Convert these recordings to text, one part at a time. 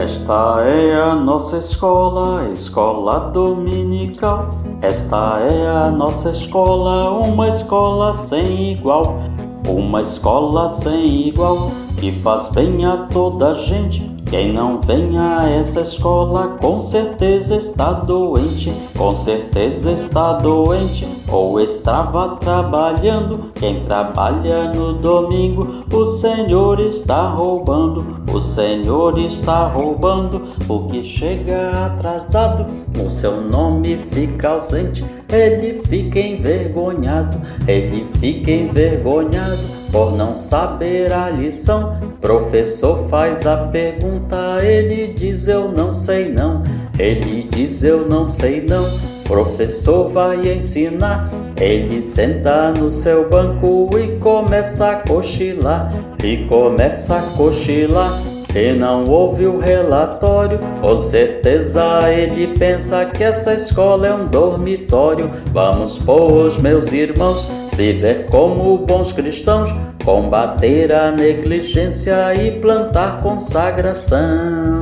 Esta é a nossa escola, escola dominical. Esta é a nossa escola, uma escola sem igual. Uma escola sem igual, que faz bem a toda gente. Quem não vem a essa escola, com certeza está doente. Com certeza está doente, ou estava trabalhando. Quem trabalha no domingo, o Senhor está roubando. O Senhor está roubando, o que chega atrasado, o seu nome fica ausente. Ele fica envergonhado, ele fica envergonhado por não saber a lição. Professor faz a pergunta, ele diz eu não sei não. Ele diz eu não sei não. Professor vai ensinar, ele senta no seu banco e começa a cochilar. E começa a cochilar. E não ouve o relatório, com certeza ele pensa que essa escola é um dormitório. Vamos, pois, meus irmãos, viver como bons cristãos, combater a negligência e plantar consagração.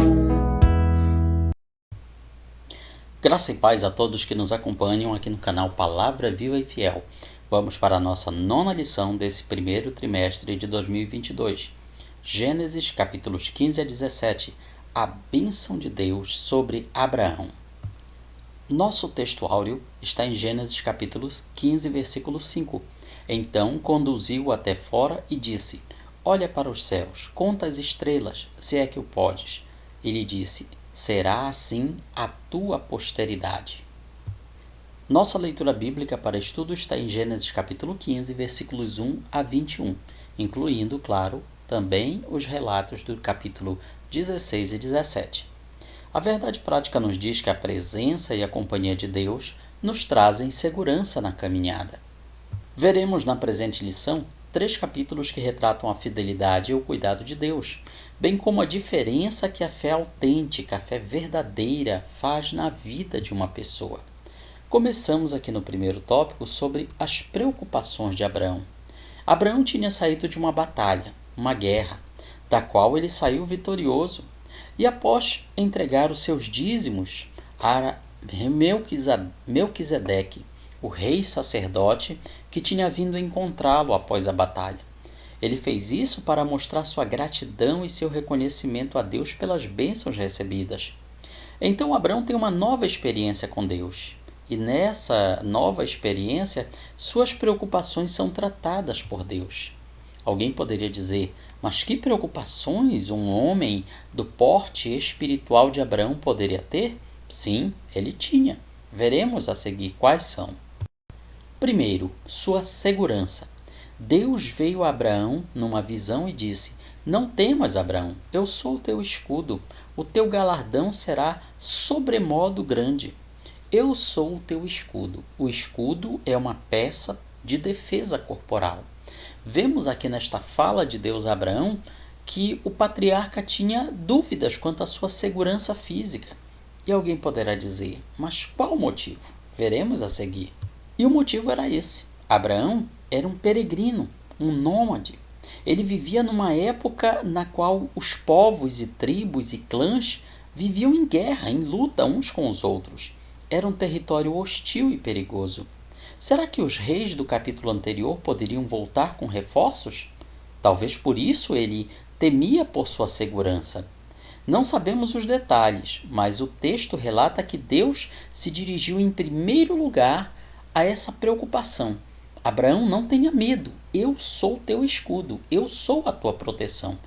Graça e paz a todos que nos acompanham aqui no canal Palavra Viva e Fiel. Vamos para a nossa 9ª lição desse primeiro trimestre de 2022. Gênesis capítulos 15 a 17, a bênção de Deus sobre Abraão. Nosso texto áureo está em Gênesis capítulos 15, versículo 5. Então conduziu-o até fora e disse: Olha para os céus, conta as estrelas, se é que o podes. Ele disse: Será assim a tua posteridade. Nossa leitura bíblica para estudo está em Gênesis capítulo 15, versículos 1 a 21, incluindo, claro, também os relatos do capítulo 16 e 17. A verdade prática nos diz que a presença e a companhia de Deus nos trazem segurança na caminhada. Veremos na presente lição 3 capítulos que retratam a fidelidade e o cuidado de Deus, bem como a diferença que a fé autêntica, a fé verdadeira, faz na vida de uma pessoa. Começamos aqui no primeiro tópico sobre as preocupações de Abraão. Abraão tinha saído de uma batalha, uma guerra, da qual ele saiu vitorioso, e após entregar os seus dízimos a Melquisedeque, o rei sacerdote que tinha vindo encontrá-lo após a batalha. Ele fez isso para mostrar sua gratidão e seu reconhecimento a Deus pelas bênçãos recebidas. Então Abraão tem uma nova experiência com Deus, e nessa nova experiência suas preocupações são tratadas por Deus. Alguém poderia dizer, mas que preocupações um homem do porte espiritual de Abraão poderia ter? Sim, ele tinha. Veremos a seguir quais são. Primeiro, sua segurança. Deus veio a Abraão numa visão e disse: Não temas, Abraão, eu sou o teu escudo, o teu galardão será sobremodo grande. Eu sou o teu escudo. O escudo é uma peça de defesa corporal. Vemos aqui nesta fala de Deus a Abraão que o patriarca tinha dúvidas quanto à sua segurança física. E alguém poderá dizer, mas qual o motivo? Veremos a seguir. E o motivo era esse. Abraão era um peregrino, um nômade. Ele vivia numa época na qual os povos e tribos e clãs viviam em guerra, em luta uns com os outros. Era um território hostil e perigoso. Será que os reis do capítulo anterior poderiam voltar com reforços? Talvez por isso ele temia por sua segurança. Não sabemos os detalhes, mas o texto relata que Deus se dirigiu em primeiro lugar a essa preocupação. Abraão, não tenha medo, eu sou teu escudo, eu sou a tua proteção.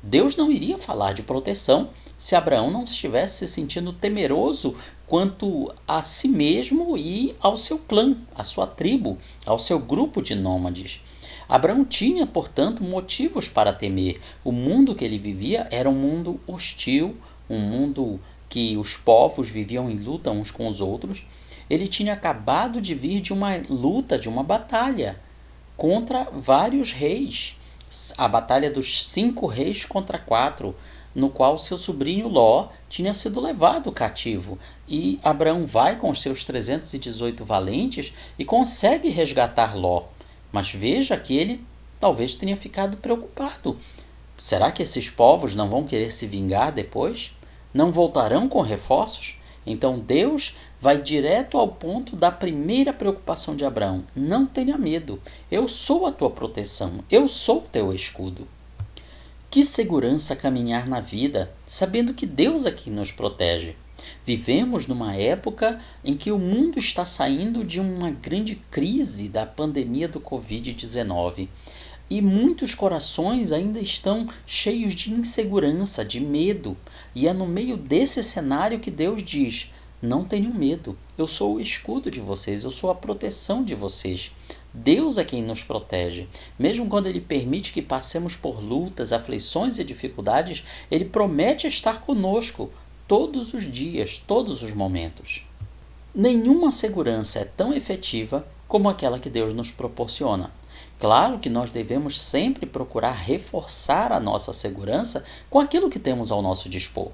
Deus não iria falar de proteção se Abraão não estivesse se sentindo temeroso quanto a si mesmo e ao seu clã, à sua tribo, ao seu grupo de nômades. Abraão tinha, portanto, motivos para temer. O mundo que ele vivia era um mundo hostil, um mundo que os povos viviam em luta uns com os outros. Ele tinha acabado de vir de uma luta, de uma batalha contra vários reis. A batalha dos 5 reis contra 4, no qual seu sobrinho Ló tinha sido levado cativo. E Abraão vai com os seus 318 valentes e consegue resgatar Ló. Mas veja que ele talvez tenha ficado preocupado. Será que esses povos não vão querer se vingar depois? Não voltarão com reforços? Então Deus vai direto ao ponto da primeira preocupação de Abraão. Não tenha medo, eu sou a tua proteção, eu sou o teu escudo. Que segurança caminhar na vida, sabendo que Deus é quem nos protege. Vivemos numa época em que o mundo está saindo de uma grande crise da pandemia do Covid-19. E muitos corações ainda estão cheios de insegurança, de medo. E é no meio desse cenário que Deus diz: não tenham medo, eu sou o escudo de vocês, eu sou a proteção de vocês. Deus é quem nos protege. Mesmo quando Ele permite que passemos por lutas, aflições e dificuldades, Ele promete estar conosco todos os dias, todos os momentos. Nenhuma segurança é tão efetiva como aquela que Deus nos proporciona. Claro que nós devemos sempre procurar reforçar a nossa segurança com aquilo que temos ao nosso dispor.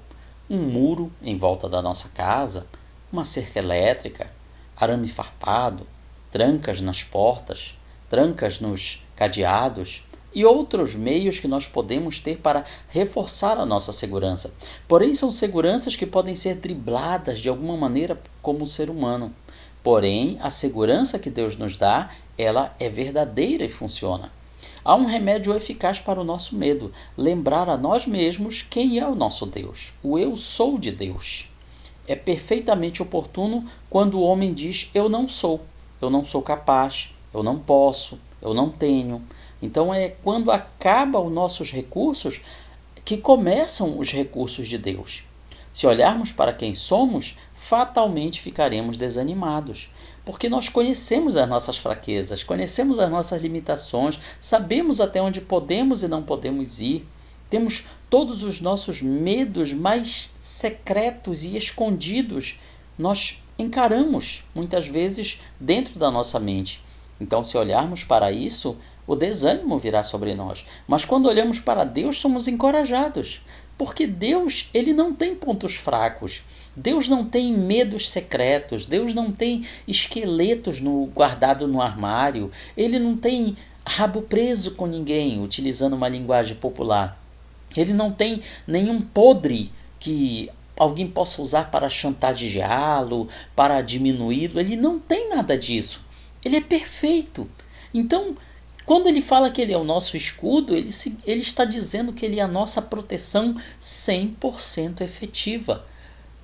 Um muro em volta da nossa casa, uma cerca elétrica, arame farpado, trancas nas portas, trancas nos cadeados e outros meios que nós podemos ter para reforçar a nossa segurança. Porém, são seguranças que podem ser dribladas de alguma maneira como ser humano. Porém, a segurança que Deus nos dá, ela é verdadeira e funciona. Há um remédio eficaz para o nosso medo: lembrar a nós mesmos quem é o nosso Deus, o eu sou de Deus. É perfeitamente oportuno quando o homem diz eu não sou capaz, eu não posso, eu não tenho. Então é quando acabam os nossos recursos que começam os recursos de Deus. Se olharmos para quem somos, fatalmente ficaremos desanimados, porque nós conhecemos as nossas fraquezas, conhecemos as nossas limitações, sabemos até onde podemos e não podemos ir, temos todos os nossos medos mais secretos e escondidos, nós encaramos muitas vezes dentro da nossa mente. Então, se olharmos para isso, o desânimo virá sobre nós. Mas quando olhamos para Deus, somos encorajados, porque Deus, ele não tem pontos fracos. Deus não tem medos secretos, Deus não tem esqueletos guardado no armário, Ele não tem rabo preso com ninguém, utilizando uma linguagem popular. Ele não tem nenhum podre que alguém possa usar para chantageá-lo, para diminuí-lo. Ele não tem nada disso. Ele é perfeito. Então, quando ele fala que ele é o nosso escudo, ele está dizendo que ele é a nossa proteção 100% efetiva.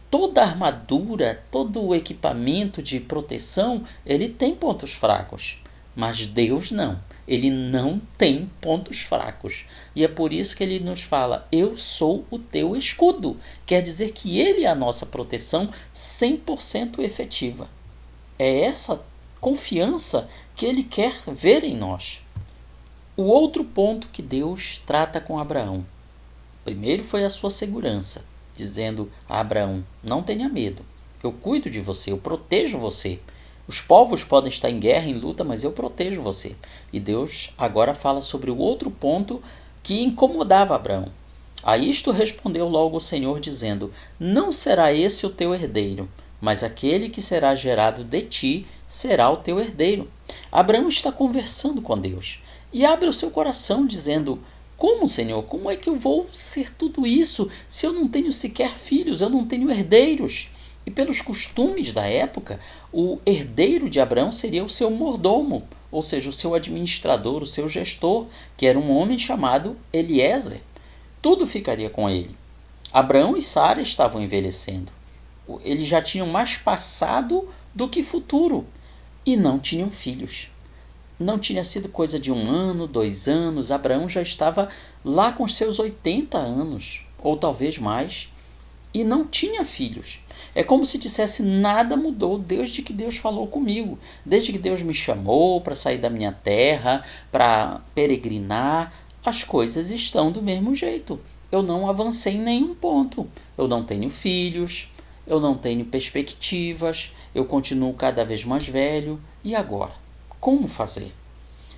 Toda armadura, todo o equipamento de proteção, ele tem pontos fracos. Mas Deus não. Ele não tem pontos fracos. E é por isso que ele nos fala: eu sou o teu escudo. Quer dizer que ele é a nossa proteção 100% efetiva. É essa confiança que ele quer ver em nós. O outro ponto que Deus trata com Abraão. Primeiro foi a sua segurança, dizendo a Abraão: não tenha medo, eu cuido de você, eu protejo você. Os povos podem estar em guerra, em luta, mas eu protejo você. E Deus agora fala sobre o outro ponto que incomodava Abraão. A isto respondeu logo o Senhor, dizendo: não será esse o teu herdeiro, mas aquele que será gerado de ti será o teu herdeiro. Abraão está conversando com Deus e abre o seu coração, dizendo: como, Senhor? Como é que eu vou ser tudo isso se eu não tenho sequer filhos, eu não tenho herdeiros? E pelos costumes da época, o herdeiro de Abraão seria o seu mordomo, ou seja, o seu administrador, o seu gestor, que era um homem chamado Eliezer. Tudo ficaria com ele. Abraão e Sara estavam envelhecendo. Eles já tinham mais passado do que futuro e não tinham filhos. Não tinha sido coisa de 1 ano, 2 anos. Abraão já estava lá com seus 80 anos, ou talvez mais, e não tinha filhos. É como se dissesse: nada mudou desde que Deus falou comigo, desde que Deus me chamou para sair da minha terra, para peregrinar, as coisas estão do mesmo jeito. Eu não avancei em nenhum ponto. Eu não tenho filhos, eu não tenho perspectivas, eu continuo cada vez mais velho. E agora? Como fazer?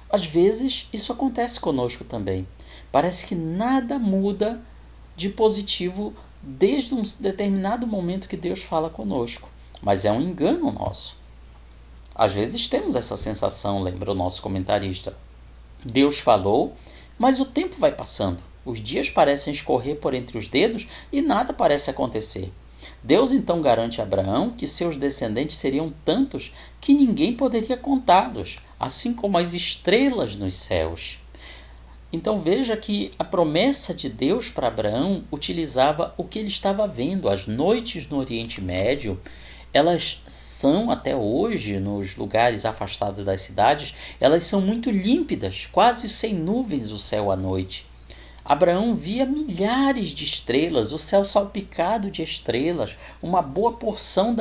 Às vezes isso acontece conosco também. Parece que nada muda de positivo desde um determinado momento que Deus fala conosco. Mas é um engano nosso. Às vezes temos essa sensação, lembra o nosso comentarista. Deus falou, mas o tempo vai passando. Os dias parecem escorrer por entre os dedos e nada parece acontecer. Deus então garante a Abraão que seus descendentes seriam tantos que ninguém poderia contá-los, assim como as estrelas nos céus. Então veja que a promessa de Deus para Abraão utilizava o que ele estava vendo. As noites no Oriente Médio, elas são até hoje, nos lugares afastados das cidades, elas são muito límpidas, quase sem nuvens o céu à noite. Abraão via milhares de estrelas, o céu salpicado de estrelas, uma boa porção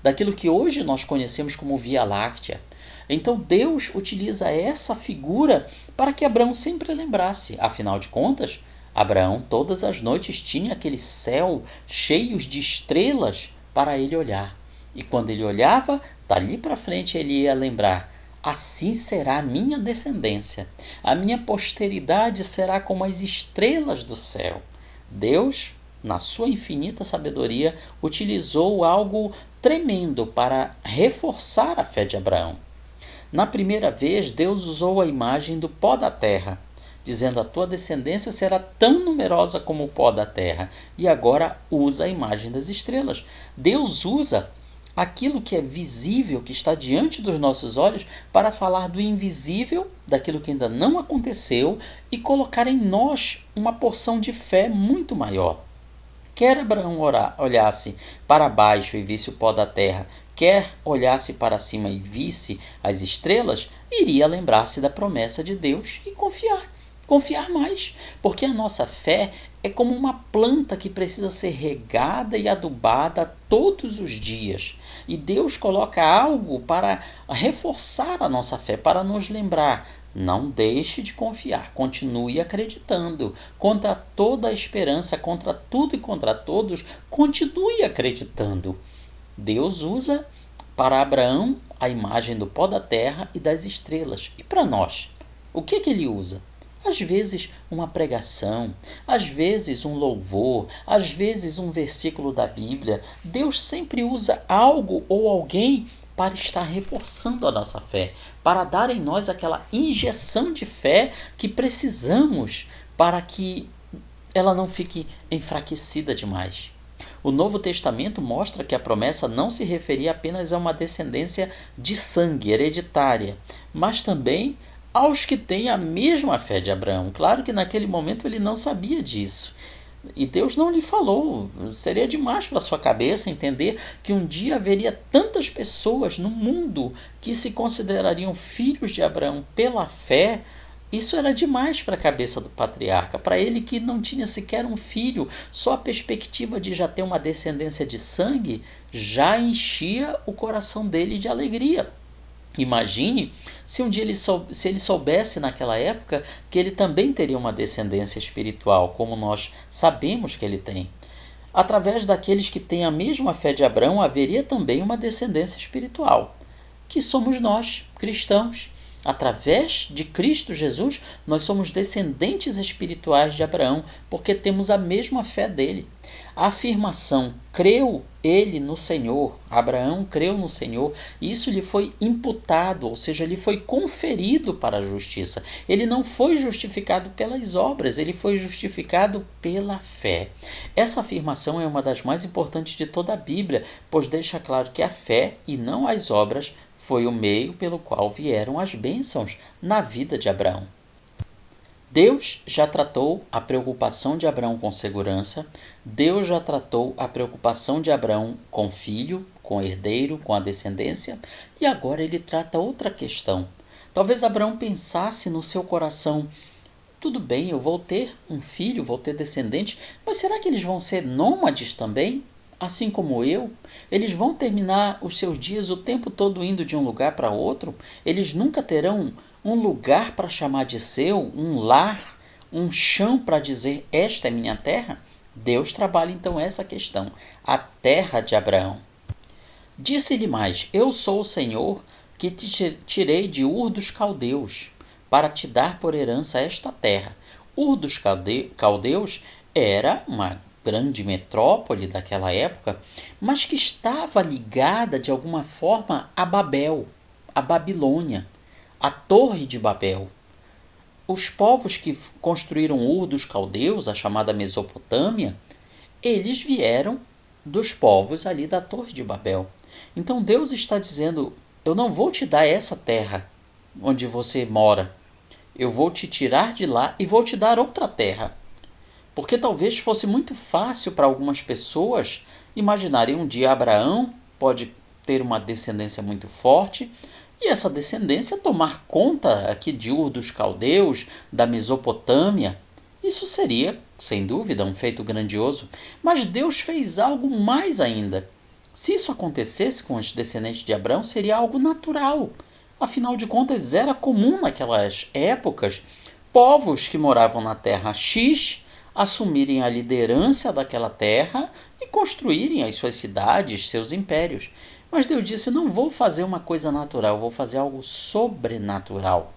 daquilo que hoje nós conhecemos como Via Láctea. Então Deus utiliza essa figura para que Abraão sempre lembrasse. Afinal de contas, Abraão todas as noites tinha aquele céu cheio de estrelas para ele olhar. E quando ele olhava, dali para frente ele ia lembrar: assim será a minha descendência, a minha posteridade será como as estrelas do céu. Deus, na sua infinita sabedoria, utilizou algo tremendo para reforçar a fé de Abraão. Na primeira vez, Deus usou a imagem do pó da terra, dizendo: a tua descendência será tão numerosa como o pó da terra. E agora usa a imagem das estrelas. Deus usa aquilo que é visível, que está diante dos nossos olhos, para falar do invisível, daquilo que ainda não aconteceu, e colocar em nós uma porção de fé muito maior. Quer Abraão olhasse para baixo e visse o pó da terra, quer olhasse para cima e visse as estrelas, iria lembrar-se da promessa de Deus e confiar mais, porque a nossa fé é como uma planta que precisa ser regada e adubada todos os dias. E Deus coloca algo para reforçar a nossa fé, para nos lembrar: não deixe de confiar, continue acreditando. Contra toda a esperança, contra tudo e contra todos, continue acreditando. Deus usa para Abraão a imagem do pó da terra e das estrelas. E para nós, o que ele usa? Às vezes uma pregação, às vezes um louvor, às vezes um versículo da Bíblia. Deus sempre usa algo ou alguém para estar reforçando a nossa fé, para dar em nós aquela injeção de fé que precisamos para que ela não fique enfraquecida demais. O Novo Testamento mostra que a promessa não se referia apenas a uma descendência de sangue hereditária, mas também aos que têm a mesma fé de Abraão. Claro que naquele momento ele não sabia disso. E Deus não lhe falou. Seria demais para sua cabeça entender que um dia haveria tantas pessoas no mundo que se considerariam filhos de Abraão pela fé. Isso era demais para a cabeça do patriarca. Para ele, que não tinha sequer um filho, só a perspectiva de já ter uma descendência de sangue já enchia o coração dele de alegria. Imagine se um dia ele soubesse naquela época que ele também teria uma descendência espiritual, como nós sabemos que ele tem. Através daqueles que têm a mesma fé de Abraão, haveria também uma descendência espiritual, que somos nós, cristãos. Através de Cristo Jesus, nós somos descendentes espirituais de Abraão, porque temos a mesma fé dele. A afirmação: creu ele no Senhor, Abraão creu no Senhor, isso lhe foi imputado, ou seja, lhe foi conferido para a justiça. Ele não foi justificado pelas obras, ele foi justificado pela fé. Essa afirmação é uma das mais importantes de toda a Bíblia, pois deixa claro que a fé, e não as obras, foi o meio pelo qual vieram as bênçãos na vida de Abraão. Deus já tratou a preocupação de Abraão com segurança, Deus já tratou a preocupação de Abraão com filho, com herdeiro, com a descendência, e agora ele trata outra questão. Talvez Abraão pensasse no seu coração: tudo bem, eu vou ter um filho, vou ter descendentes, mas será que eles vão ser nômades também? Assim como eu? Eles vão terminar os seus dias o tempo todo indo de um lugar para outro? Eles nunca terão um lugar para chamar de seu, um lar, um chão para dizer: esta é minha terra? Deus trabalha então essa questão, a terra de Abraão. Disse-lhe mais: eu sou o Senhor que te tirei de Ur dos Caldeus, para te dar por herança esta terra. Ur dos Caldeus era uma grande metrópole daquela época, mas que estava ligada de alguma forma a Babel, a Babilônia, a Torre de Babel. os povos que construíram Ur dos Caldeus, a chamada Mesopotâmia, eles vieram dos povos ali da Torre de Babel. Então Deus está dizendo, eu não vou te dar essa terra onde você mora. Eu vou te tirar de lá e vou te dar outra terra. Porque talvez fosse muito fácil para algumas pessoas imaginarem um dia Abraão pode ter uma descendência muito forte e essa descendência tomar conta aqui de Ur dos Caldeus, da Mesopotâmia. Isso seria, sem dúvida, um feito grandioso. Mas Deus fez algo mais ainda. Se isso acontecesse com os descendentes de Abraão, seria algo natural. Afinal de contas, era comum naquelas épocas povos que moravam na terra X assumirem a liderança daquela terra e construírem as suas cidades, seus impérios. Mas Deus disse, não vou fazer uma coisa natural, vou fazer algo sobrenatural.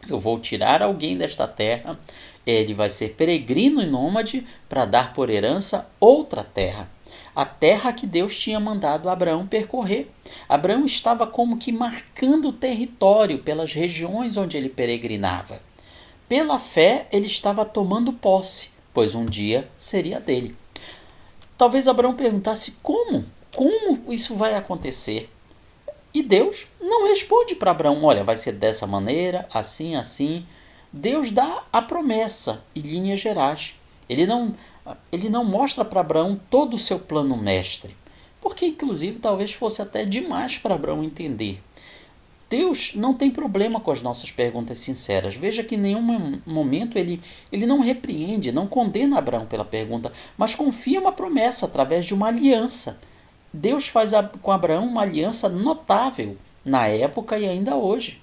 Eu vou tirar alguém desta terra, ele vai ser peregrino e nômade para dar por herança outra terra. A terra que Deus tinha mandado Abraão percorrer. Abraão estava como que marcando o território pelas regiões onde ele peregrinava. Pela fé, ele estava tomando posse, pois um dia seria dele. Talvez Abraão perguntasse como isso vai acontecer? E Deus não responde para Abraão, olha, vai ser dessa maneira, assim, assim. Deus dá a promessa em linhas gerais. Ele não mostra para Abraão todo o seu plano mestre, porque inclusive talvez fosse até demais para Abraão entender. Deus não tem problema com as nossas perguntas sinceras. Veja que em nenhum momento ele não repreende, não condena Abraão pela pergunta, mas confia uma promessa através de uma aliança. Deus faz com Abraão uma aliança notável na época e ainda hoje.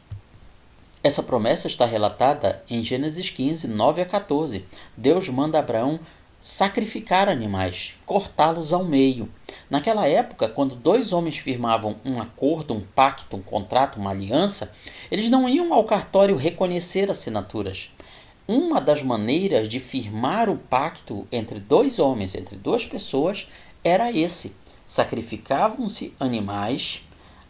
Essa promessa está relatada em Gênesis 15, 9 a 14. Deus manda Abraão sacrificar animais, cortá-los ao meio. Naquela época, quando dois homens firmavam um acordo, um pacto, um contrato, uma aliança, eles não iam ao cartório reconhecer assinaturas. Uma das maneiras de firmar o pacto entre dois homens, entre duas pessoas, era esse. Sacrificavam-se animais.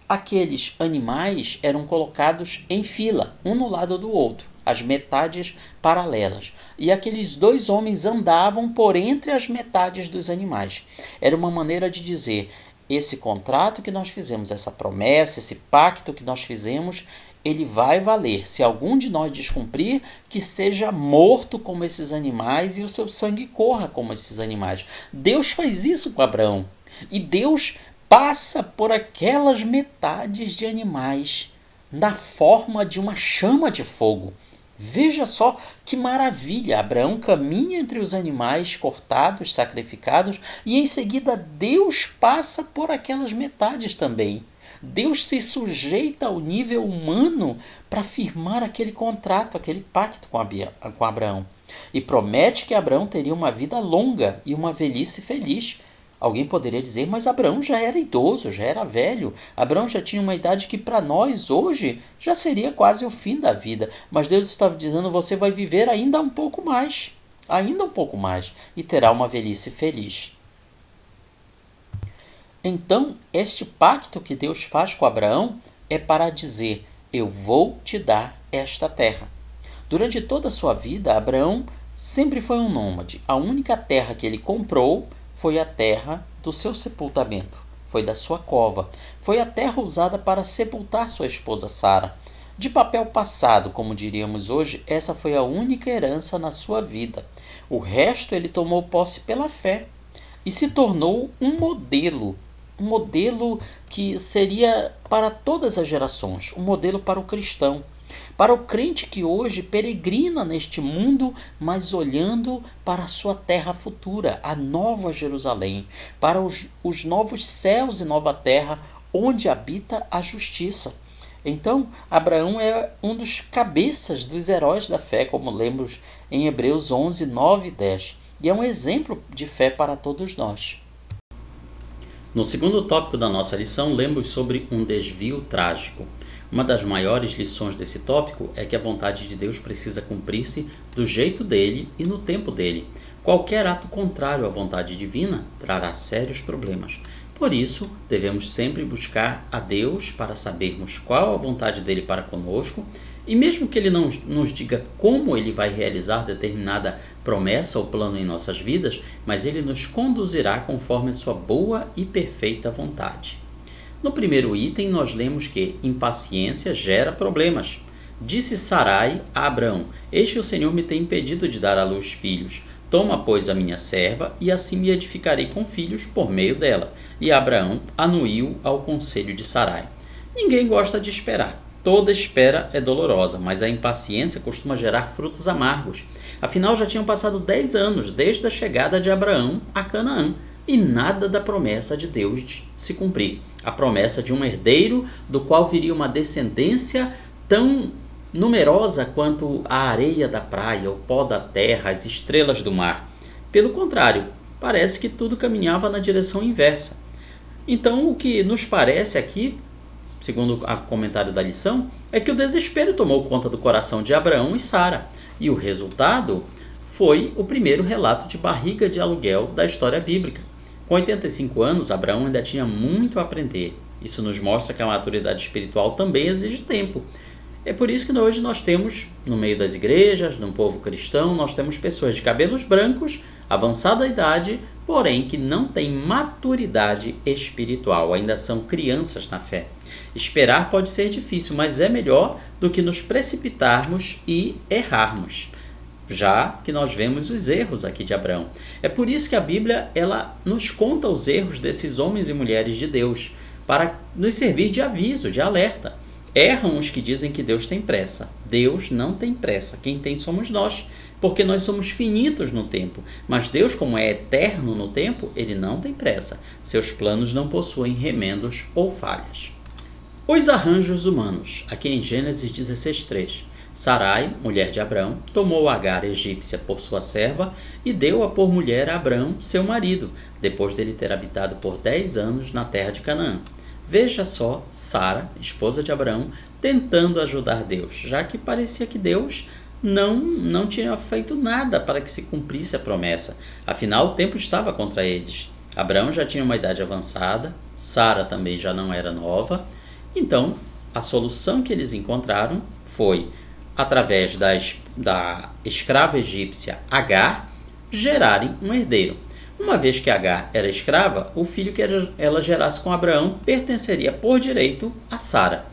Aqueles animais eram colocados em fila, um no lado do outro, as metades paralelas. E aqueles dois homens andavam por entre as metades dos animais. Era uma maneira de dizer, esse contrato que nós fizemos, essa promessa, esse pacto que nós fizemos, ele vai valer. Se algum de nós descumprir, que seja morto como esses animais e o seu sangue corra como esses animais. Deus faz isso com Abraão. E Deus passa por aquelas metades de animais na forma de uma chama de fogo. Veja só que maravilha! Abraão caminha entre os animais cortados, sacrificados, e em seguida Deus passa por aquelas metades também. Deus se sujeita ao nível humano para firmar aquele contrato, aquele pacto com Abraão. E promete que Abraão teria uma vida longa e uma velhice feliz. Alguém poderia dizer, mas Abraão já era idoso, já era velho. Abraão já tinha uma idade que para nós hoje já seria quase o fim da vida. Mas Deus estava dizendo, você vai viver ainda um pouco mais, e terá uma velhice feliz. Então, este pacto que Deus faz com Abraão é para dizer, eu vou te dar esta terra. Durante toda a sua vida, Abraão sempre foi um nômade. A única terra que ele comprou foi a terra do seu sepultamento, foi da sua cova, foi a terra usada para sepultar sua esposa Sara. De papel passado, como diríamos hoje, essa foi a única herança na sua vida. O resto ele tomou posse pela fé e se tornou um modelo que seria para todas as gerações, um modelo para o cristão. Para o crente que hoje peregrina neste mundo, mas olhando para a sua terra futura, a nova Jerusalém, para os novos céus e nova terra, onde habita a justiça. Então, Abraão é um dos cabeças dos heróis da fé, como lemos em Hebreus 11, 9 e 10. E é um exemplo de fé para todos nós. No segundo tópico da nossa lição, lemos sobre um desvio trágico. Uma das maiores lições desse tópico é que a vontade de Deus precisa cumprir-se do jeito dele e no tempo dele. Qualquer ato contrário à vontade divina trará sérios problemas. Por isso, devemos sempre buscar a Deus para sabermos qual a vontade dele para conosco E mesmo que ele não nos diga como ele vai realizar determinada promessa ou plano em nossas vidas, mas ele nos conduzirá conforme a sua boa e perfeita vontade. No primeiro item, nós lemos que impaciência gera problemas. Disse Sarai a Abrão: Eis que o Senhor me tem impedido de dar à luz filhos. Toma, pois, a minha serva, e assim me edificarei com filhos por meio dela. E Abraão anuiu ao conselho de Sarai. Ninguém gosta de esperar. Toda espera é dolorosa, mas a impaciência costuma gerar frutos amargos. Afinal, já tinham passado 10 anos desde a chegada de Abraão a Canaã, e nada da promessa de Deus se cumprir. A promessa de um herdeiro, do qual viria uma descendência tão numerosa quanto a areia da praia, o pó da terra, as estrelas do mar. Pelo contrário, parece que tudo caminhava na direção inversa. Então, o que nos parece aqui, segundo o comentário da lição, é que o desespero tomou conta do coração de Abraão e Sara, e o resultado foi o primeiro relato de barriga de aluguel da história bíblica. Com 85 anos, Abraão ainda tinha muito a aprender. Isso nos mostra que a maturidade espiritual também exige tempo. É por isso que hoje nós temos, no meio das igrejas, no povo cristão, nós temos pessoas de cabelos brancos, avançada idade, porém que não têm maturidade espiritual, ainda são crianças na fé. Esperar pode ser difícil, mas é melhor do que nos precipitarmos e errarmos, já que nós vemos os erros aqui de Abraão. É por isso que a Bíblia ela nos conta os erros desses homens e mulheres de Deus, para nos servir de aviso, de alerta. Erram os que dizem que Deus tem pressa. Deus não tem pressa. Quem tem somos nós, porque nós somos finitos no tempo. Mas Deus, como é eterno no tempo, ele não tem pressa. Seus planos não possuem remendos ou falhas. Os arranjos humanos. Aqui em Gênesis 16:3. Sarai, mulher de Abrão, tomou Agar egípcia por sua serva e deu-a por mulher a Abrão, seu marido, depois dele ter habitado por 10 anos na terra de Canaã. Veja só Sara, esposa de Abraão, tentando ajudar Deus, já que parecia que Deus não tinha feito nada para que se cumprisse a promessa. Afinal, o tempo estava contra eles. Abraão já tinha uma idade avançada, Sara também já não era nova. Então, a solução que eles encontraram foi, através da escrava egípcia Agar, gerarem um herdeiro. Uma vez que Agar era escrava, o filho que ela gerasse com Abraão pertenceria por direito a Sara.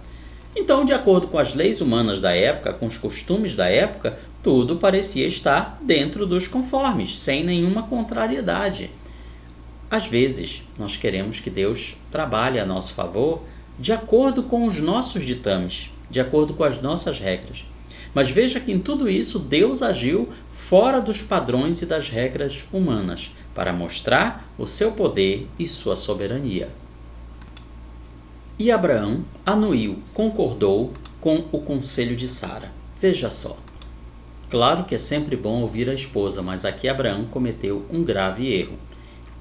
Então, de acordo com as leis humanas da época, com os costumes da época, tudo parecia estar dentro dos conformes, sem nenhuma contrariedade. Às vezes, nós queremos que Deus trabalhe a nosso favor de acordo com os nossos ditames, de acordo com as nossas regras. Mas veja que em tudo isso Deus agiu fora dos padrões e das regras humanas, para mostrar o seu poder e sua soberania. E Abraão anuiu, concordou com o conselho de Sara. Veja só. Claro que é sempre bom ouvir a esposa, mas aqui Abraão cometeu um grave erro.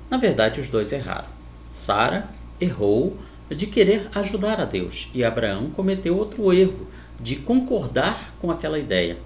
Na verdade, os dois erraram. Sara errou de querer ajudar a Deus, e Abraão cometeu outro erro, de concordar com aquela ideia.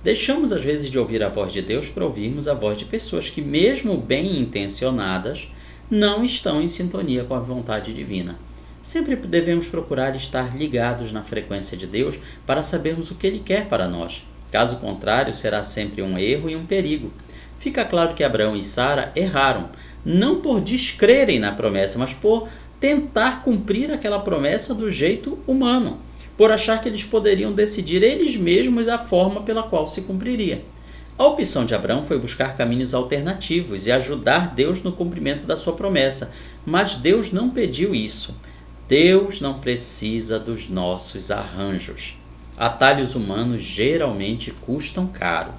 Deixamos às vezes de ouvir a voz de Deus para ouvirmos a voz de pessoas que, mesmo bem intencionadas, não estão em sintonia com a vontade divina. Sempre devemos procurar estar ligados na frequência de Deus para sabermos o que Ele quer para nós. Caso contrário, será sempre um erro e um perigo. Fica claro que Abraão e Sara erraram, não por descrerem na promessa, mas por tentar cumprir aquela promessa do jeito humano, por achar que eles poderiam decidir eles mesmos a forma pela qual se cumpriria. A opção de Abraão foi buscar caminhos alternativos e ajudar Deus no cumprimento da sua promessa, mas Deus não pediu isso. Deus não precisa dos nossos arranjos. Atalhos humanos geralmente custam caro.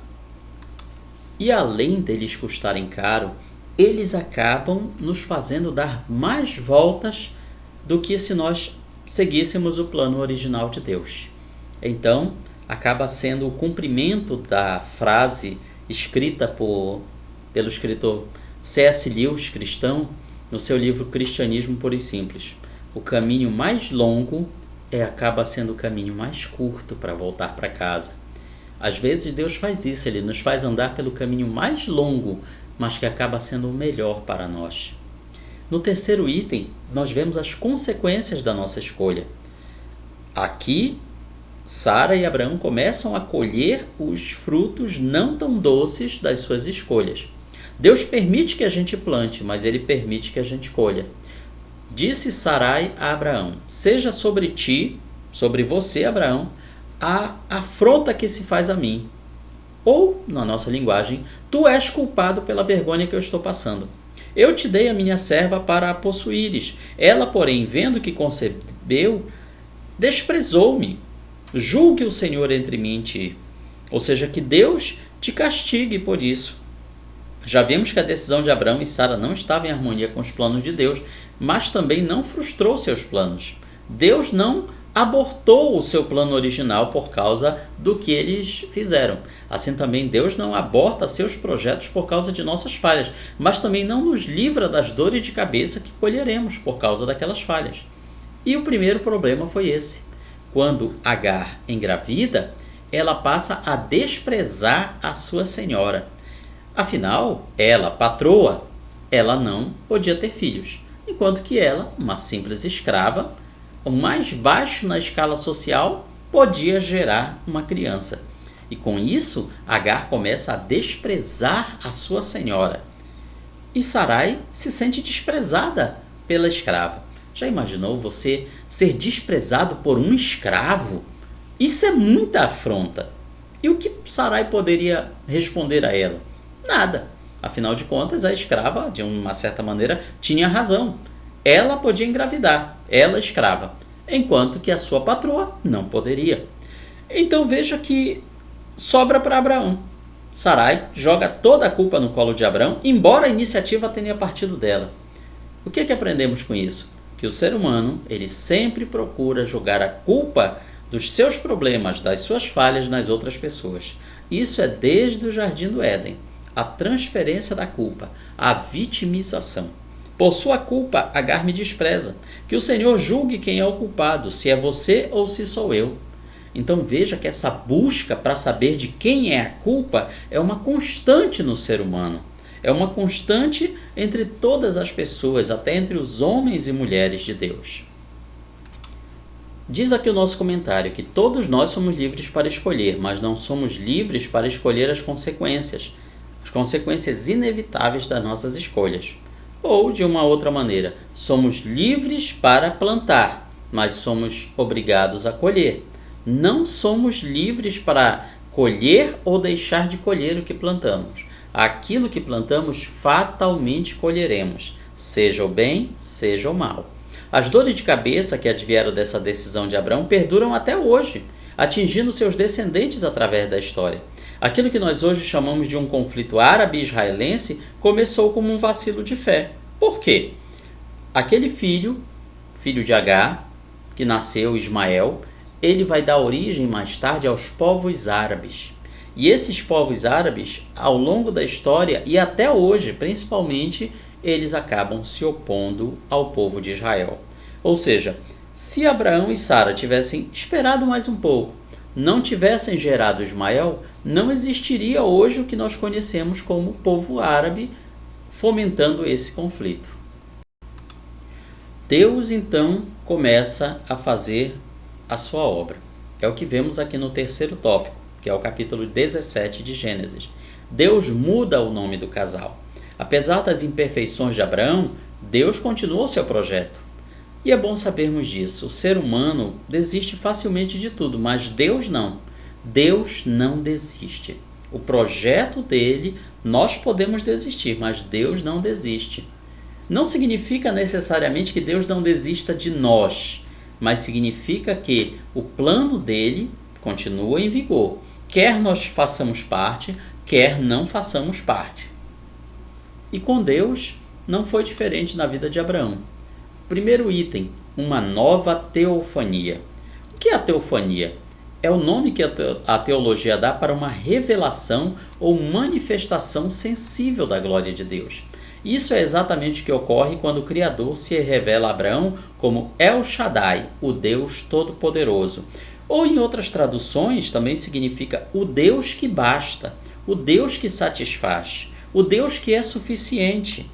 E além deles custarem caro, eles acabam nos fazendo dar mais voltas do que se nós seguíssemos o plano original de Deus. Então, acaba sendo o cumprimento da frase escrita pelo escritor C.S. Lewis, cristão, no seu livro Cristianismo Puro e Simples. O caminho mais longo acaba sendo o caminho mais curto para voltar para casa. Às vezes Deus faz isso, Ele nos faz andar pelo caminho mais longo, mas que acaba sendo o melhor para nós. No terceiro item, nós vemos as consequências da nossa escolha. Aqui, Sara e Abraão começam a colher os frutos não tão doces das suas escolhas. Deus permite que a gente plante, mas Ele permite que a gente colha. Disse Sarai a Abraão: seja sobre ti, sobre você, Abraão, a afronta que se faz a mim. Ou, na nossa linguagem, tu és culpado pela vergonha que eu estou passando. Eu te dei a minha serva para a possuíres. Ela, porém, vendo que concebeu, desprezou-me. Julgue o Senhor entre mim e ti. Ou seja, que Deus te castigue por isso. Já vimos que a decisão de Abraão e Sara não estava em harmonia com os planos de Deus, mas também não frustrou seus planos. Deus não abortou o seu plano original por causa do que eles fizeram. Assim também Deus não aborta seus projetos por causa de nossas falhas, mas também não nos livra das dores de cabeça que colheremos por causa daquelas falhas. E o primeiro problema foi esse. Quando Agar engravida, ela passa a desprezar a sua senhora. Afinal, ela, patroa, ela não podia ter filhos, enquanto que ela, uma simples escrava, o mais baixo na escala social, podia gerar uma criança. E com isso, Agar começa a desprezar a sua senhora. E Sarai se sente desprezada pela escrava. Já imaginou você ser desprezado por um escravo? Isso é muita afronta. E o que Sarai poderia responder a ela? Nada. Afinal de contas, a escrava, de uma certa maneira, tinha razão. Ela podia engravidar, ela escrava, enquanto que a sua patroa não poderia. Então veja que sobra para Abraão. Sarai joga toda a culpa no colo de Abraão, embora a iniciativa tenha partido dela. O que aprendemos com isso? Que o ser humano, ele sempre procura jogar a culpa dos seus problemas, das suas falhas nas outras pessoas. Isso é desde o Jardim do Éden. A transferência da culpa, a vitimização. Por sua culpa, Agar me despreza. Que o Senhor julgue quem é o culpado, se é você ou se sou eu. Então veja que essa busca para saber de quem é a culpa é uma constante no ser humano. É uma constante entre todas as pessoas, até entre os homens e mulheres de Deus. Diz aqui o nosso comentário que todos nós somos livres para escolher, mas não somos livres para escolher as consequências inevitáveis das nossas escolhas. Ou, de uma outra maneira, somos livres para plantar, mas somos obrigados a colher. Não somos livres para colher ou deixar de colher o que plantamos. Aquilo que plantamos fatalmente colheremos, seja o bem, seja o mal. As dores de cabeça que advieram dessa decisão de Abraão perduram até hoje, atingindo seus descendentes através da história. Aquilo que nós hoje chamamos de um conflito árabe-israelense começou como um vacilo de fé. Por quê? Aquele filho de Agar, que nasceu Ismael, ele vai dar origem mais tarde aos povos árabes. E esses povos árabes, ao longo da história e até hoje, principalmente, eles acabam se opondo ao povo de Israel. Ou seja, se Abraão e Sara tivessem esperado mais um pouco, não tivessem gerado Ismael, não existiria hoje o que nós conhecemos como povo árabe fomentando esse conflito. Deus então começa a fazer a sua obra. É o que vemos aqui no terceiro tópico, que é o capítulo 17 de Gênesis. Deus muda o nome do casal. Apesar das imperfeições de Abraão, Deus continuou seu projeto. E é bom sabermos disso. O ser humano desiste facilmente de tudo, mas Deus não. Deus não desiste. O projeto dele, nós podemos desistir, mas Deus não desiste. Não significa necessariamente que Deus não desista de nós, mas significa que o plano dele continua em vigor. Quer nós façamos parte, quer não façamos parte. E com Deus não foi diferente na vida de Abraão. Primeiro item, uma nova teofania. O que é a teofania? É o nome que a teologia dá para uma revelação ou manifestação sensível da glória de Deus. Isso é exatamente o que ocorre quando o Criador se revela a Abraão como El Shaddai, o Deus Todo-Poderoso. Ou em outras traduções também significa o Deus que basta, o Deus que satisfaz, o Deus que é suficiente.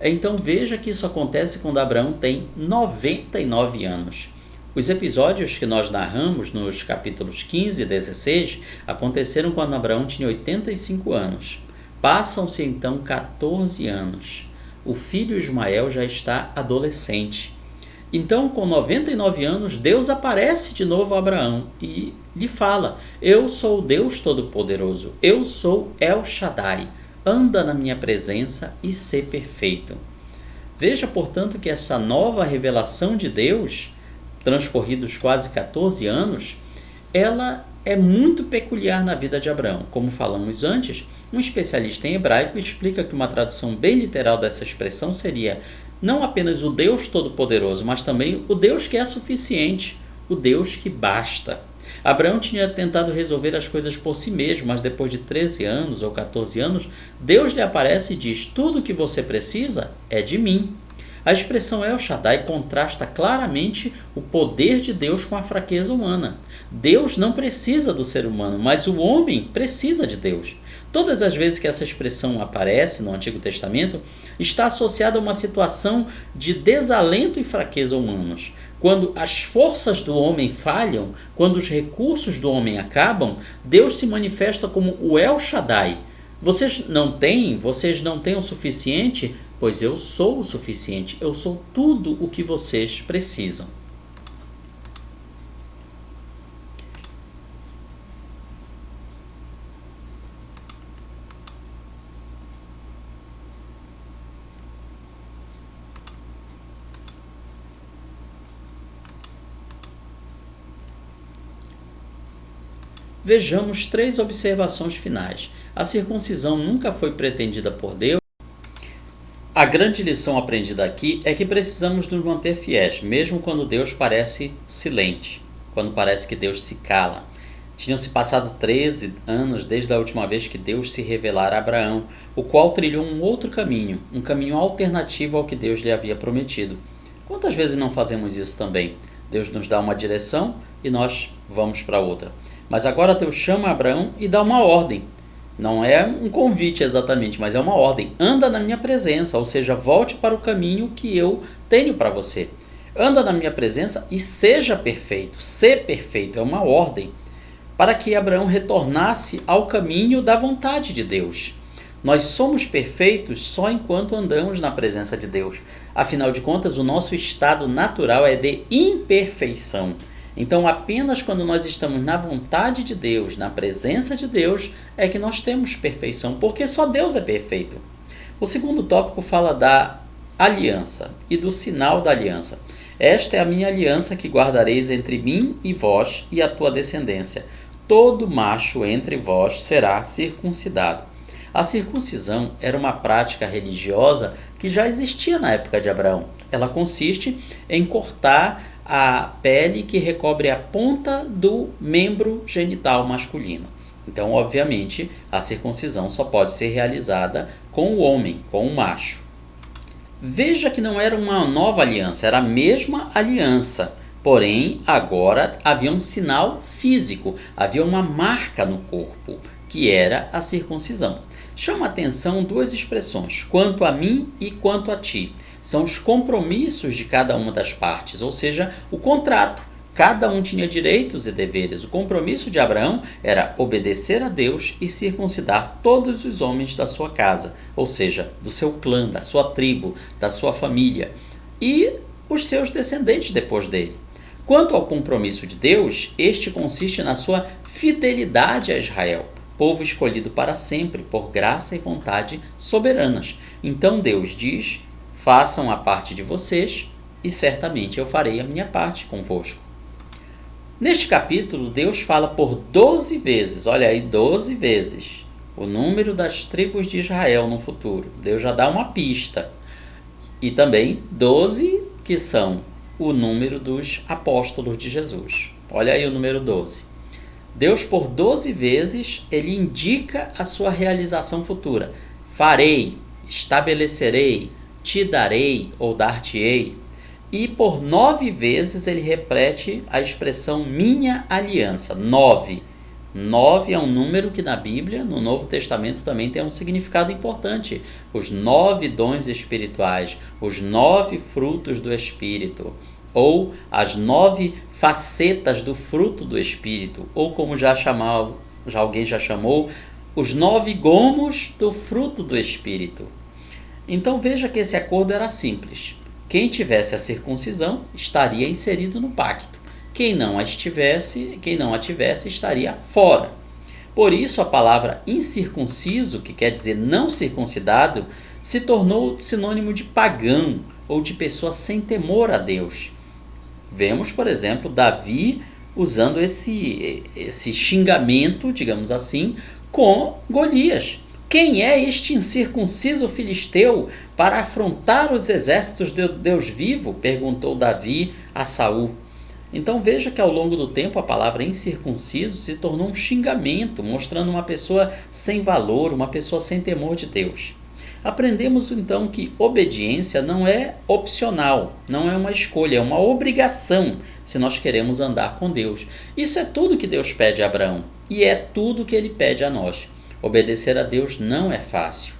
Então veja que isso acontece quando Abraão tem 99 anos. Os episódios que nós narramos nos capítulos 15 e 16 aconteceram quando Abraão tinha 85 anos. Passam-se então 14 anos. O filho Ismael já está adolescente. Então, com 99 anos, Deus aparece de novo a Abraão e lhe fala: eu sou o Deus Todo-Poderoso, eu sou El Shaddai, anda na minha presença e sê perfeito. Veja, portanto, que essa nova revelação de Deus, transcorridos quase 14 anos, ela é muito peculiar na vida de Abraão. Como falamos antes, um especialista em hebraico explica que uma tradução bem literal dessa expressão seria não apenas o Deus Todo-Poderoso, mas também o Deus que é suficiente, o Deus que basta. Abraão tinha tentado resolver as coisas por si mesmo, mas depois de 13 anos ou 14 anos, Deus lhe aparece e diz: tudo o que você precisa é de mim. A expressão El Shaddai contrasta claramente o poder de Deus com a fraqueza humana. Deus não precisa do ser humano, mas o homem precisa de Deus. Todas as vezes que essa expressão aparece no Antigo Testamento, está associada a uma situação de desalento e fraqueza humanos. Quando as forças do homem falham, quando os recursos do homem acabam, Deus se manifesta como o El Shaddai. Vocês não têm o suficiente? Pois eu sou o suficiente, eu sou tudo o que vocês precisam. Vejamos 3 observações finais. A circuncisão nunca foi pretendida por Deus. A grande lição aprendida aqui é que precisamos nos manter fiéis, mesmo quando Deus parece silente, quando parece que Deus se cala. Tinham-se passado 13 anos desde a última vez que Deus se revelara a Abraão, o qual trilhou um outro caminho, um caminho alternativo ao que Deus lhe havia prometido. Quantas vezes não fazemos isso também? Deus nos dá uma direção e nós vamos para outra. Mas agora Deus chama Abraão e dá uma ordem. Não é um convite exatamente, mas é uma ordem. Anda na minha presença, ou seja, volte para o caminho que eu tenho para você. Anda na minha presença e seja perfeito. Ser perfeito é uma ordem para que Abraão retornasse ao caminho da vontade de Deus. Nós somos perfeitos só enquanto andamos na presença de Deus. Afinal de contas, o nosso estado natural é de imperfeição. Então, apenas quando nós estamos na vontade de Deus, na presença de Deus, é que nós temos perfeição, porque só Deus é perfeito. O segundo tópico fala da aliança e do sinal da aliança. Esta é a minha aliança que guardareis entre mim e vós e a tua descendência. Todo macho entre vós será circuncidado. A circuncisão era uma prática religiosa que já existia na época de Abraão. Ela consiste em cortar a pele que recobre a ponta do membro genital masculino. Então, obviamente, a circuncisão só pode ser realizada com o homem, com o macho. Veja que não era uma nova aliança, era a mesma aliança. Porém, agora havia um sinal físico, havia uma marca no corpo, que era a circuncisão. Chama a atenção 2 expressões, quanto a mim e quanto a ti. São os compromissos de cada uma das partes, ou seja, o contrato. Cada um tinha direitos e deveres. O compromisso de Abraão era obedecer a Deus e circuncidar todos os homens da sua casa, ou seja, do seu clã, da sua tribo, da sua família, e os seus descendentes depois dele. Quanto ao compromisso de Deus, este consiste na sua fidelidade a Israel, povo escolhido para sempre, por graça e vontade soberanas. Então Deus diz: façam a parte de vocês, e certamente eu farei a minha parte convosco. Neste capítulo, Deus fala por 12 vezes, olha aí, 12 vezes, o número das tribos de Israel no futuro. Deus já dá uma pista. E também 12 que são o número dos apóstolos de Jesus. Olha aí o número 12. Deus, por 12 vezes, ele indica a sua realização futura. Farei, estabelecerei, te darei ou dar-te-ei. E por 9 vezes ele repete a expressão minha aliança. 9. 9 é um número que na Bíblia, no Novo Testamento, também tem um significado importante. Os 9 dons espirituais, os 9 frutos do Espírito. ou as 9 facetas do fruto do Espírito, ou como alguém já chamou, os 9 gomos do fruto do Espírito. Então veja que esse acordo era simples. Quem tivesse a circuncisão estaria inserido no pacto. Quem não a tivesse estaria fora. Por isso a palavra incircunciso, que quer dizer não circuncidado, se tornou sinônimo de pagão ou de pessoa sem temor a Deus. Vemos, por exemplo, Davi usando esse xingamento, digamos assim, com Golias. Quem é este incircunciso filisteu para afrontar os exércitos de Deus vivo? Perguntou Davi a Saul. Então veja que ao longo do tempo a palavra incircunciso se tornou um xingamento, mostrando uma pessoa sem valor, uma pessoa sem temor de Deus. Aprendemos então que obediência não é opcional, não é uma escolha, é uma obrigação se nós queremos andar com Deus. Isso é tudo que Deus pede a Abraão e é tudo que ele pede a nós. Obedecer a Deus não é fácil.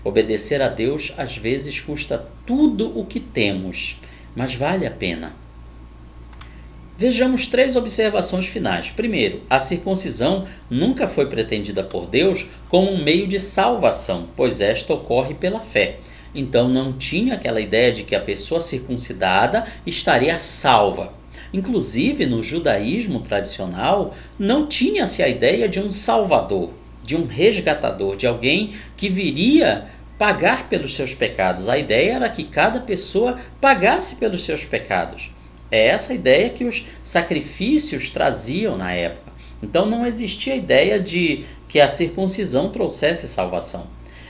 Obedecer a Deus às vezes custa tudo o que temos, mas vale a pena. Vejamos 3 observações finais. Primeiro, a circuncisão nunca foi pretendida por Deus como um meio de salvação, pois esta ocorre pela fé. Então não tinha aquela ideia de que a pessoa circuncidada estaria salva. Inclusive, no judaísmo tradicional, não tinha-se a ideia de um salvador, de um resgatador, de alguém que viria pagar pelos seus pecados. A ideia era que cada pessoa pagasse pelos seus pecados. É essa a ideia que os sacrifícios traziam na época. Então não existia a ideia de que a circuncisão trouxesse salvação.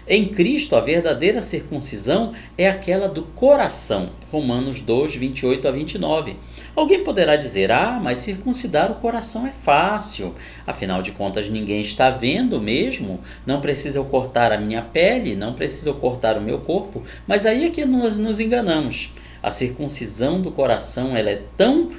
Em Cristo, a verdadeira circuncisão é aquela do coração. Romanos 2, 28 a 29. Alguém poderá dizer, mas circuncidar o coração é fácil. Afinal de contas, ninguém está vendo mesmo. Não precisa eu cortar a minha pele, não precisa eu cortar o meu corpo. Mas aí é que nós nos enganamos. A circuncisão do coração ela é tão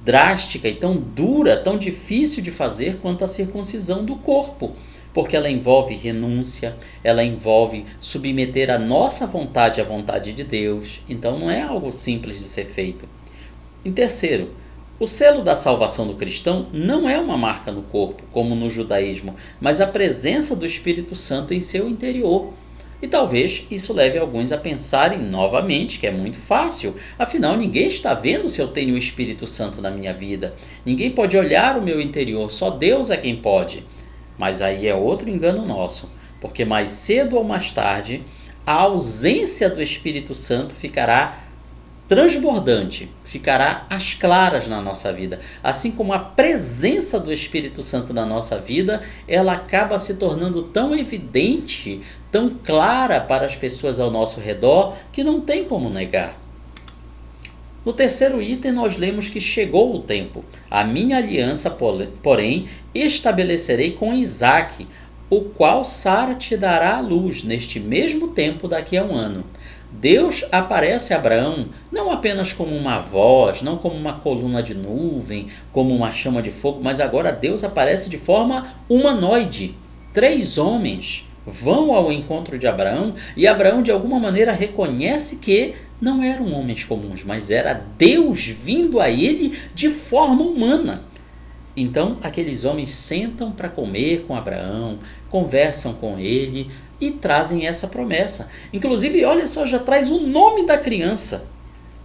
drástica e tão dura, tão difícil de fazer quanto a circuncisão do corpo, porque ela envolve renúncia, ela envolve submeter a nossa vontade à vontade de Deus. Então não é algo simples de ser feito. Em terceiro, o selo da salvação do cristão não é uma marca no corpo, como no judaísmo, mas a presença do Espírito Santo em seu interior. E talvez isso leve alguns a pensarem novamente que é muito fácil. Afinal, ninguém está vendo se eu tenho o Espírito Santo na minha vida. Ninguém pode olhar o meu interior, só Deus é quem pode. Mas aí é outro engano nosso, porque mais cedo ou mais tarde, a ausência do Espírito Santo ficará transbordante, ficará às claras na nossa vida. Assim como a presença do Espírito Santo na nossa vida, ela acaba se tornando tão evidente, tão clara para as pessoas ao nosso redor, que não tem como negar. No terceiro item, nós lemos que chegou o tempo. A minha aliança, porém, estabelecerei com Isaque, o qual Sara te dará à luz neste mesmo tempo daqui a 1 ano. Deus aparece a Abraão não apenas como uma voz, não como uma coluna de nuvem, como uma chama de fogo, mas agora Deus aparece de forma humanoide. 3 homens vão ao encontro de Abraão e Abraão de alguma maneira reconhece que não eram homens comuns, mas era Deus vindo a ele de forma humana. Então aqueles homens sentam para comer com Abraão, conversam com ele e trazem essa promessa. Inclusive, olha só, já traz o nome da criança.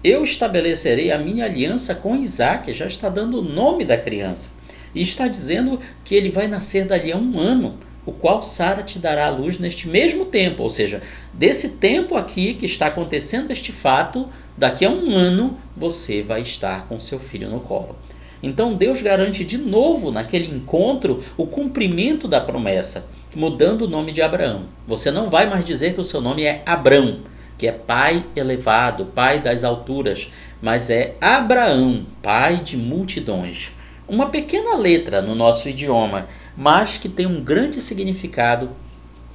Eu estabelecerei a minha aliança com Isaque, já está dando o nome da criança. E está dizendo que ele vai nascer dali a 1 ano, o qual Sara te dará à luz neste mesmo tempo. Ou seja, desse tempo aqui que está acontecendo este fato, daqui a 1 ano você vai estar com seu filho no colo. Então Deus garante de novo naquele encontro o cumprimento da promessa, mudando o nome de Abraão. Você não vai mais dizer que o seu nome é Abrão, que é pai elevado, pai das alturas, mas é Abraão, pai de multidões. Uma pequena letra no nosso idioma, mas que tem um grande significado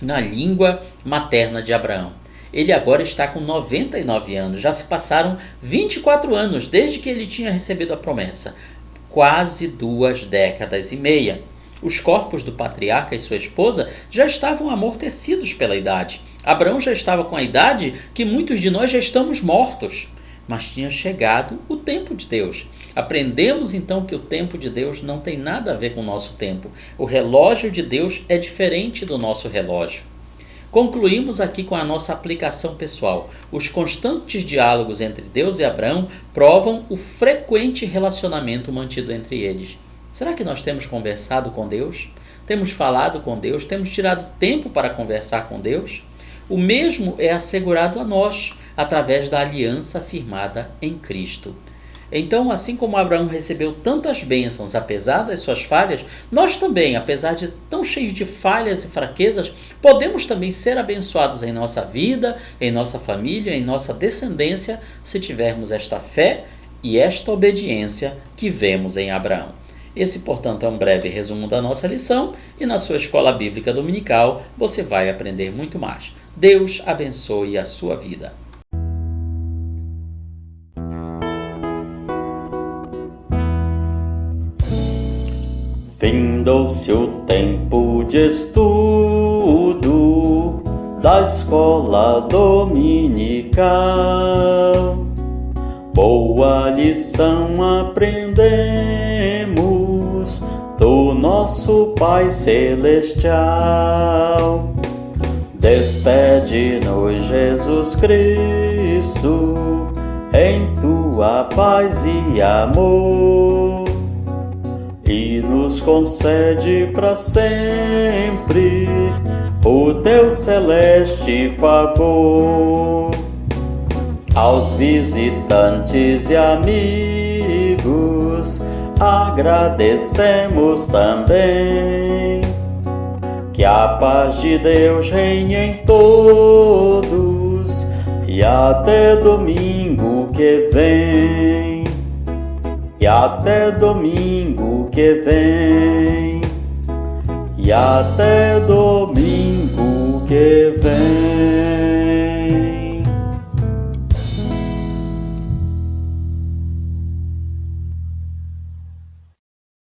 na língua materna de Abraão. Ele agora está com 99 anos, já se passaram 24 anos desde que ele tinha recebido a promessa. Quase 2 décadas e meia. Os corpos do patriarca e sua esposa já estavam amortecidos pela idade. Abraão já estava com a idade que muitos de nós já estamos mortos. mas tinha chegado o tempo de Deus. Aprendemos então que o tempo de Deus não tem nada a ver com o nosso tempo. O relógio de Deus é diferente do nosso relógio. Concluímos aqui com a nossa aplicação pessoal. Os constantes diálogos entre Deus e Abraão provam o frequente relacionamento mantido entre eles. Será que nós temos conversado com Deus? Temos falado com Deus? Temos tirado tempo para conversar com Deus? O mesmo é assegurado a nós, através da aliança firmada em Cristo. Então, assim como Abraão recebeu tantas bênçãos apesar das suas falhas, nós também, apesar de tão cheios de falhas e fraquezas, podemos também ser abençoados em nossa vida, em nossa família, em nossa descendência, se tivermos esta fé e esta obediência que vemos em Abraão. Esse, portanto, é um breve resumo da nossa lição e na sua escola bíblica dominical você vai aprender muito mais. Deus abençoe a sua vida. Findou-se o tempo de estudo da escola dominical. Boa lição aprendemos do nosso Pai Celestial. Despede-nos, Jesus Cristo, em tua paz e amor, e nos concede para sempre o teu celeste favor. Aos visitantes e amigos agradecemos também. Que a paz de Deus reine em todos e até domingo que vem. E até domingo que vem. E até domingo que vem.